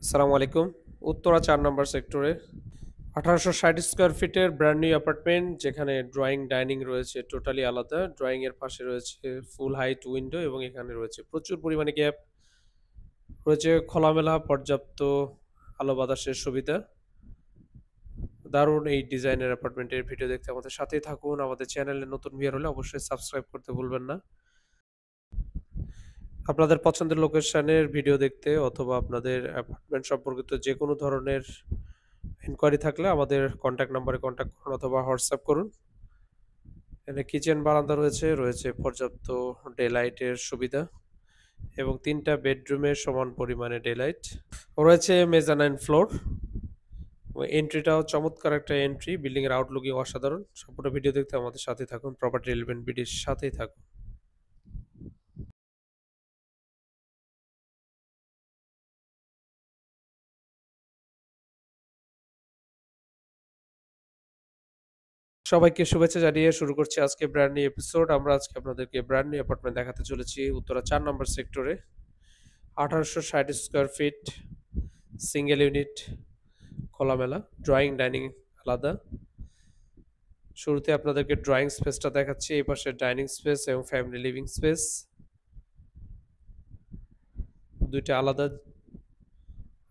আসসালামু আলাইকুম। উত্তরা ৪ নম্বর সেক্টরে ১৮৬০ স্কয়ার ফিটের ব্র্যান্ড নিউ অ্যাপার্টমেন্ট, যেখানে ড্রয়িং ডাইনিং রয়েছে টোটালি আলাদা। ড্রয়িং এর পাশে রয়েছে ফুল হাইট উইন্ডো এবং এখানে রয়েছে প্রচুর পরিমাণে গ্যাপ। রয়েছে খোলামেলা পর্যাপ্ত আলো বাতাসের সুবিধা। দারুণ এই ডিজাইনের অ্যাপার্টমেন্টের ভিডিও দেখতে আমাদের সাথেই থাকুন। আমাদের চ্যানেলে নতুন ভিউয়ার হলে অবশ্যই সাবস্ক্রাইব করতে ভুলবেন না। আপনাদের পছন্দের লোকেশনের ভিডিও দেখতে অথবা আপনাদের অ্যাপার্টমেন্ট সম্পর্কিত যেকোনো ধরনের ইনকোয়ারি থাকলে আমাদের কন্ট্যাক্ট নাম্বারে কন্ট্যাক্ট করুন অথবা হোয়াটসঅ্যাপ করুন। এখানে কিচেন বারান্দা রয়েছে পর্যাপ্ত ডে লাইটের সুবিধা এবং ৩টা বেডরুমে সমান পরিমাণে ডে লাইট। রয়েছে মেজানাইন ফ্লোর। এন্ট্রিটাও চমৎকার একটা এন্ট্রি। বিল্ডিং এর আউটলুকিং অসাধারণ। সম্পূর্ণ ভিডিও দেখতে আমাদের সাথেই থাকুন। প্রপার্টি রিলেভেন্ট বিডির সাথেই থাকুন। সবাইকে শুভেচ্ছা জানিয়ে শুরু করছি আজকে ব্র্যান্ড নিউ এপিসোড। আমরা আজকে আপনাদেরকে ব্র্যান্ড নিউ অ্যাপার্টমেন্ট দেখাতে চলেছি উত্তরা ৪ নম্বর সেক্টরে। ১৮৬০ স্কয়ার ফিট, সিঙ্গেল ইউনিট, খোলামেলা, ড্রয়িং ডাইনিং আলাদা। শুরুতে আপনাদেরকে ড্রয়িং স্পেসটা দেখাচ্ছি। এই পাশে ডাইনিং স্পেস এবং ফ্যামিলি লিভিং স্পেস, দুইটা আলাদা।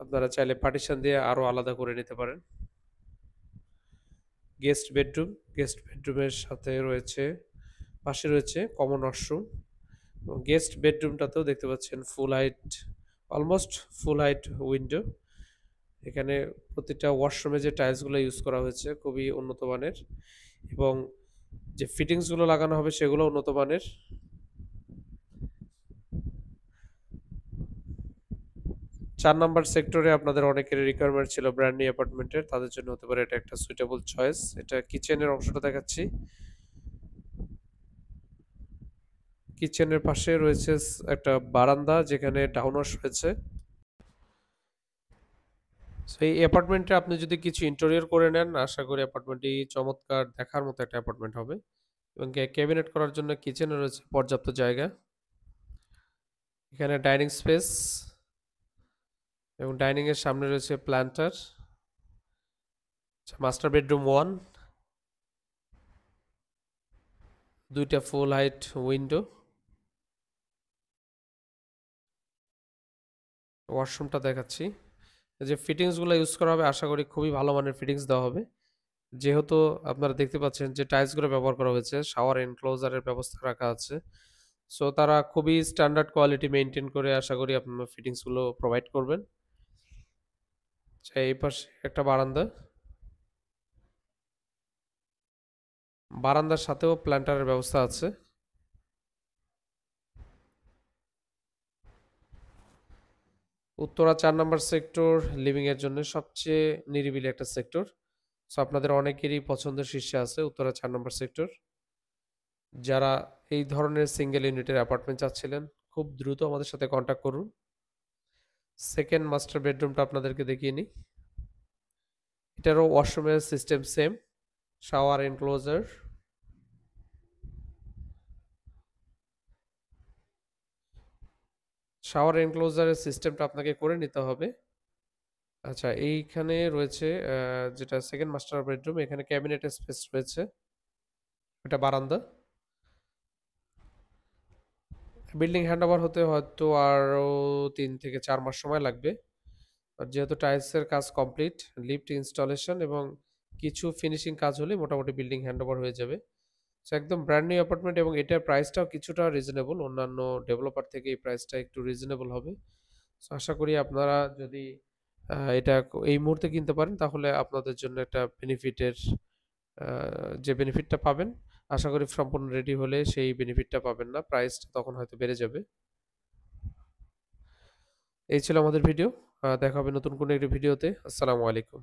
আপনারা চাইলে পার্টিশন দিয়ে আরো আলাদা করে নিতে পারেন। গেস্ট বেডরুমের সাথে রয়েছে, পাশে রয়েছে কমন ওয়াশরুম। গেস্ট বেডরুমটাতেও দেখতে পাচ্ছেন ফুল height, almost full height window. এখানে প্রতিটা ওয়াশরুমে যে টাইলসগুলো ইউজ করা হয়েছে খুবই উন্নত মানের এবং যে ফিটিংসগুলো লাগানো হবে সেগুলো উন্নত মানের। ৪ নাম্বার সেক্টরে আপনাদের অনেকের রিকোয়ারমেন্ট ছিল ব্র্যান্ড নিউ অ্যাপার্টমেন্টের, তাদের জন্য হতে পারে এটা একটা সুইটেবল চয়েস। এটা কিচেনের অংশটা দেখাচ্ছি। কিচেনের পাশে রয়েছে একটা বারান্দা, যেখানে ডাউন ওয়াশ রয়েছে। সো এই অ্যাপার্টমেন্টে আপনি যদি কিছু ইন্টেরিয়র করে নেন, আশা করি অ্যাপার্টমেন্টটি চমৎকার দেখার মতো একটা অ্যাপার্টমেন্ট হবে। এবং ক্যাবিনেট করার জন্য কিচেনে রয়েছে পর্যাপ্ত জায়গা। এখানে ডাইনিং স্পেস এবং ডাইনিং এর সামনে রয়েছে প্ল্যান্টার। মাস্টার বেডরুম 1, দুইটা ফুল হাইট উইন্ডো। ওয়াশরুমটা দেখাচ্ছি। এই যে ফিটিংসগুলো ইউজ করা হবে আশা করি খুবই ভালো মানের ফিটিংস দেওয়া হবে। যেহেতু আপনারা দেখতে পাচ্ছেন যে টাইলসগুলো ব্যবহার করা হয়েছে, শাওয়ার এনক্লোজারের ব্যবস্থা রাখা আছে। সো তারা খুবই স্ট্যান্ডার্ড কোয়ালিটি মেইনটেইন করে আশা করি আপনার ফিটিংসগুলো প্রোভাইড করবেন। আচ্ছা, এই পাশে একটা বারান্দা। বারান্দার সাথেও প্ল্যান্টারের ব্যবস্থা আছে। উত্তরা ৪ নম্বর সেক্টর লিভিং এর জন্য সবচেয়ে নিরিবিলি একটা সেক্টর। সো আপনাদের অনেকেরই পছন্দের শীর্ষে আছে উত্তরা ৪ নম্বর সেক্টর। যারা এই ধরনের সিঙ্গেল ইউনিটের অ্যাপার্টমেন্ট চাচ্ছিলেন, খুব দ্রুত আমাদের সাথে কন্ট্যাক্ট করুন। সেকেন্ড মাস্টার বেডরুমটা আপনাদেরকে দেখিয়ে নিই। এটারও ওয়াশরুমের system same, shower enclosure. Shower এনক্লোজারের সিস্টেমটা আপনাকে করে নিতে হবে। আচ্ছা, এইখানে রয়েছে যেটা সেকেন্ড মাস্টার বেডরুম, এখানে ক্যাবিনেটের স্পেস রয়েছে। এটা বারান্দা। বিল্ডিং হ্যান্ডওভার হতে হয়তো আরও ৩ থেকে ৪ মাস সময় লাগবে। আর যেহেতু টাইলসের কাজ কমপ্লিট, লিফট ইনস্টলেশন এবং কিছু ফিনিশিং কাজ হলে মোটামুটি বিল্ডিং হ্যান্ডওভার হয়ে যাবে। সো একদম ব্র্যান্ড নিউ অ্যাপার্টমেন্ট এবং এটার প্রাইসটাও কিছুটা রিজনেবল। অন্যান্য ডেভেলপার থেকে এই প্রাইসটা একটু রিজনেবল হবে। সো আশা করি আপনারা যদি এটা এই মুহূর্তে কিনতে পারেন তাহলে আপনাদের জন্য একটা বেনিফিটের যে বেনিফিটটা পাবেন, আশা করি সম্পূর্ণ রেডি হলে সেই বেনিফিটটা পাবেন না। প্রাইসটা তখন হয়তো বেড়ে যাবে। এই ছিল আমাদের ভিডিও। দেখা হবে নতুন কোনো একটি ভিডিওতে। আসসালামু আলাইকুম।